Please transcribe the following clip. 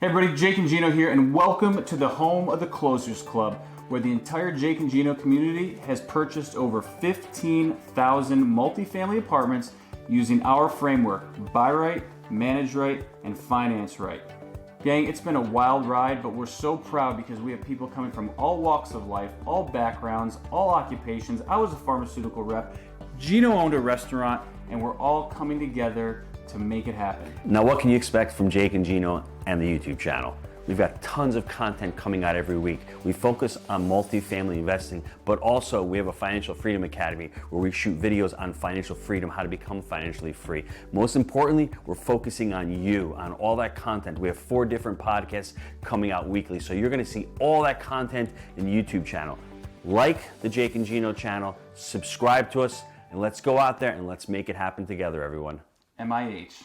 Hey everybody, Jake and Gino here, and welcome to the home of the Closers Club, where the entire Jake and Gino community has purchased over 15,000 multifamily apartments using our framework: buy right, manage right, and finance right. Gang, it's been a wild ride, but we're so proud because we have people coming from all walks of life, all backgrounds, all occupations. I was a pharmaceutical rep, Gino owned a restaurant, and we're all coming together to make it happen. Now, what can you expect from Jake and Gino and the YouTube channel? We've got tons of content coming out every week. We focus on multifamily investing, but also we have a Financial Freedom Academy where we shoot videos on financial freedom, how to become financially free. Most importantly, we're focusing on you, on all that content. We have 4 different podcasts coming out weekly, so you're gonna see all that content in the YouTube channel. Like the Jake and Gino channel, subscribe to us, and let's go out there and let's make it happen together, everyone. MIH.